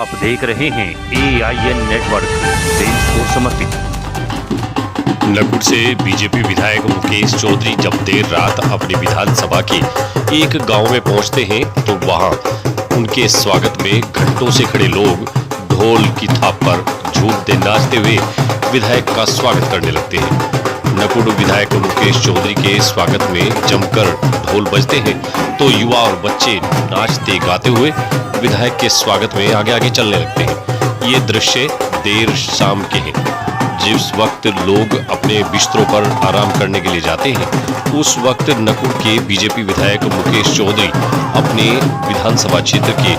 आप देख रहे हैं AIN नेटवर्क, देश को समर्पित। नकुड़ से बीजेपी विधायक मुकेश चौधरी जब देर रात अपनी विधानसभा के एक गांव में पहुंचते हैं तो वहां उनके स्वागत में घंटों से खड़े लोग ढोल की थाप पर झूमते नाचते हुए विधायक का स्वागत करने लगते हैं। नकुड़ विधायक मुकेश चौधरी के स्वागत में जमकर ढोल बजते हैं तो युवा और बच्चे नाचते गाते हुए विधायक के स्वागत में आगे आगे चलने लगते हैं। ये दृश्य देर शाम के हैं, जिस वक्त लोग अपने बिस्तरों पर आराम करने के लिए जाते हैं उस वक्त नकुड़ के बीजेपी विधायक मुकेश चौधरी अपने विधानसभा क्षेत्र के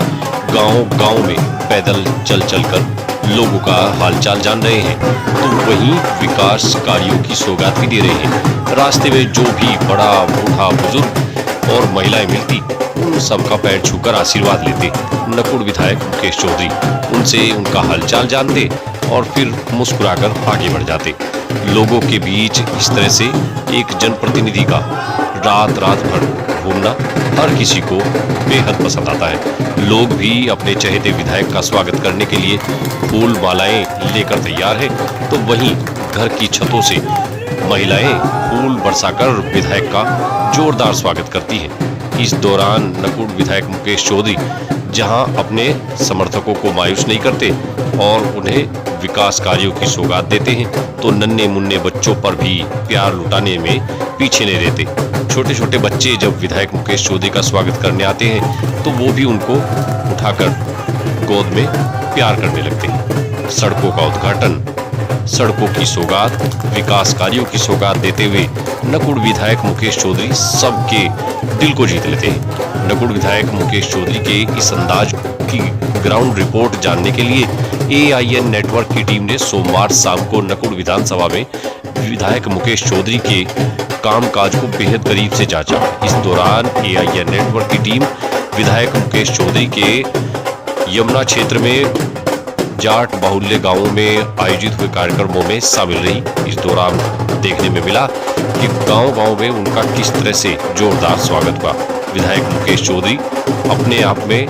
गांव-गांव में पैदल चल कर लोगों का हालचाल जान रहे हैं, तो वहीं विकास कार्यों की सौगात भी दे रहे हैं। रास्ते में जो भी बड़ा बूढ़ा बुजुर्ग और महिलाएं मिलती उन सबका पैर छूकर आशीर्वाद लेते नकुड़ विधायक मुकेश चौधरी उनसे उनका हालचाल जानते और फिर मुस्कुराकर आगे बढ़ जाते। लोगों के बीच इस तरह से एक जनप्रतिनिधि का रात भर घूमना हर किसी को बेहद पसंद आता है। लोग भी अपने चहेते विधायक का स्वागत करने के लिए फूल मालाएं लेकर तैयार है, तो वहीं घर की छतों से महिलाएं फूल बरसाकर विधायक का जोरदार स्वागत करती हैं। इस दौरान नकुड़ विधायक मुकेश चौधरी जहां अपने समर्थकों को मायूस नहीं करते और उन्हें विकास कार्यों की सौगात देते हैं, तो नन्हे मुन्ने बच्चों पर भी प्यार लुटाने में पीछे नहीं रहते। छोटे छोटे बच्चे जब विधायक मुकेश चौधरी का स्वागत करने आते हैं तो वो भी उनको उठाकर गोद में प्यार करने लगते हैं। सड़कों का उद्घाटन, सड़कों की सौगात, विकास कार्यों की सौगात देते हुए नकुड़ विधायक मुकेश चौधरी सबके दिल को जीत लेते हैं। नकुड़ विधायक मुकेश चौधरी के इस अंदाज की ग्राउंड रिपोर्ट जानने के लिए AIN नेटवर्क की टीम ने सोमवार शाम को नकुड़ विधानसभा में विधायक मुकेश चौधरी के कामकाज को बेहद करीब से जांचा। इस दौरान AIN नेटवर्क की टीम विधायक मुकेश चौधरी के यमुना क्षेत्र में जाट बाहुल्य गांवों में आयोजित हुए कार्यक्रमों में शामिल रही। इस दौरान देखने में मिला कि गांव-गांव में उनका किस तरह से जोरदार स्वागत हुआ। विधायक मुकेश चौधरी अपने आप में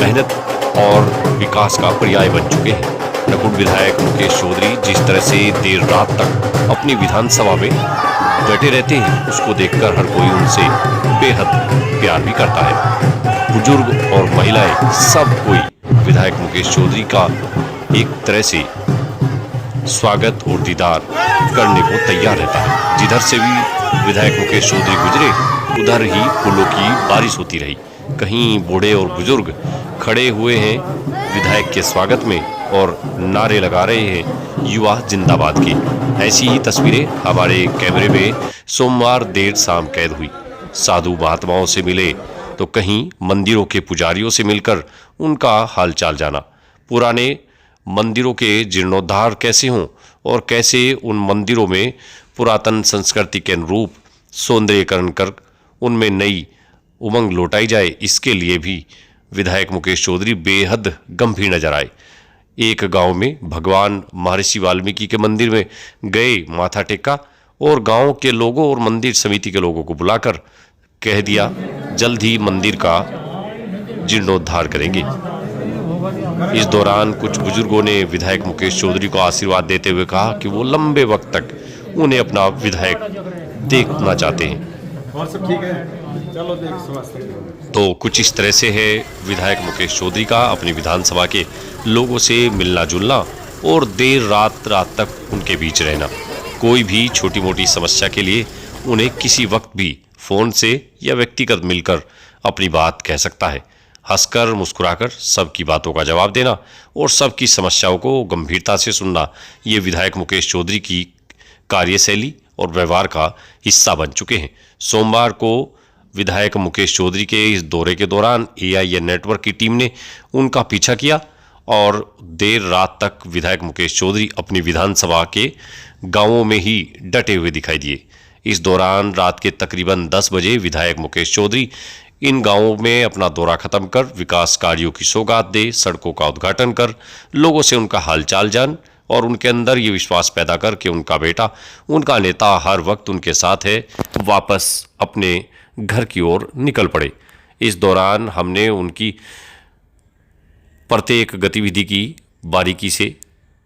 मेहनत और विकास का पर्याय बन चुके हैं। नकुड़ विधायक मुकेश चौधरी जिस तरह से देर रात तक अपनी विधानसभा में डटे रहते हैं उसको देखकर हर कोई उनसे बेहद प्यार भी करता है। बुजुर्ग और महिलाएं सब कोई विधायक मुकेश चौधरी का एक तरह से स्वागत और दीदार करने को तैयार रहता है। जिधर से भी विधायक मुकेश चौधरी गुजरे उधर ही फूलों की बारिश होती रही। कहीं बूढ़े और बुजुर्ग खड़े हुए हैं विधायक के स्वागत में और नारे लगा रहे हैं युवा जिंदाबाद के। ऐसी ही तस्वीरें हमारे कैमरे में सोमवार देर शाम कैद हुई। साधु महात्माओं से मिले तो कहीं मंदिरों के पुजारियों से मिलकर उनका हालचाल जाना। पुराने मंदिरों के जीर्णोद्धार कैसे हों और कैसे उन मंदिरों में पुरातन संस्कृति के अनुरूप सौंदर्यीकरण कर उनमें नई उमंग लौटाई जाए, इसके लिए भी विधायक मुकेश चौधरी बेहद गंभीर नजर आए। एक गांव में भगवान महर्षि वाल्मीकि के मंदिर में गए, माथा टेका और गांव के लोगों और मंदिर समिति के लोगों को बुलाकर कह दिया जल्द ही मंदिर का जीर्णोद्धार करेंगे। इस दौरान कुछ बुजुर्गों ने विधायक मुकेश चौधरी को आशीर्वाद देते हुए कहा कि वो लंबे वक्त तक उन्हें अपना विधायक देखना चाहते हैं। और सब ठीक है, चलो देख। तो कुछ इस तरह से है विधायक मुकेश चौधरी का अपनी विधानसभा के लोगों से मिलना जुलना और देर रात तक उनके बीच रहना। कोई भी छोटी मोटी समस्या के लिए उन्हें किसी वक्त भी फोन से या व्यक्तिगत मिलकर अपनी बात कह सकता है। हंसकर मुस्कुराकर सबकी बातों का जवाब देना और सबकी समस्याओं को गंभीरता से सुनना, ये विधायक मुकेश चौधरी की कार्यशैली और व्यवहार का हिस्सा बन चुके हैं। सोमवार को विधायक मुकेश चौधरी के इस दौरे के दौरान AIN नेटवर्क की टीम ने उनका पीछा किया और देर रात तक विधायक मुकेश चौधरी अपनी विधानसभा के गांवों में ही डटे हुए दिखाई दिए। इस दौरान रात के तकरीबन 10 बजे विधायक मुकेश चौधरी इन गांवों में अपना दौरा खत्म कर विकास कार्यों की सौगात दे, सड़कों का उद्घाटन कर, लोगों से उनका हालचाल जान और उनके अंदर ये विश्वास पैदा कर कि उनका बेटा, उनका नेता हर वक्त उनके साथ है, वापस अपने घर की ओर निकल पड़े। इस दौरान हमने उनकी प्रत्येक गतिविधि की बारीकी से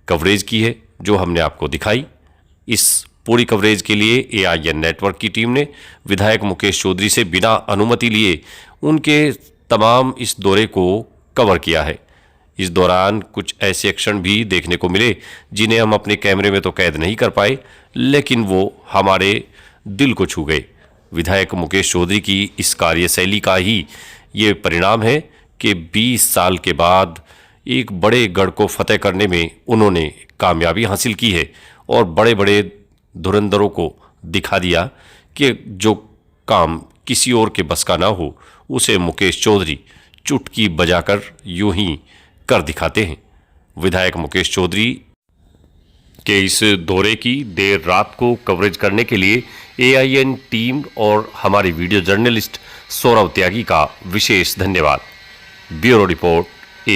कवरेज की है, जो हमने आपको दिखाई। इस पूरी कवरेज के लिए AIN नेटवर्क की टीम ने विधायक मुकेश चौधरी से बिना अनुमति लिए उनके तमाम इस दौरे को कवर किया है। इस दौरान कुछ ऐसे क्षण भी देखने को मिले जिन्हें हम अपने कैमरे में तो कैद नहीं कर पाए, लेकिन वो हमारे दिल को छू गए। विधायक मुकेश चौधरी की इस कार्यशैली का ही ये परिणाम है कि 20 साल के बाद एक बड़े गढ़ को फतेह करने में उन्होंने कामयाबी हासिल की है और बड़े बड़े धुरंधरों को दिखा दिया कि जो काम किसी और के बस का ना हो उसे मुकेश चौधरी चुटकी बजाकर यूं ही कर दिखाते हैं। विधायक मुकेश चौधरी के इस दौरे की देर रात को कवरेज करने के लिए AIN टीम और हमारे वीडियो जर्नलिस्ट सौरभ त्यागी का विशेष धन्यवाद। Bureau report.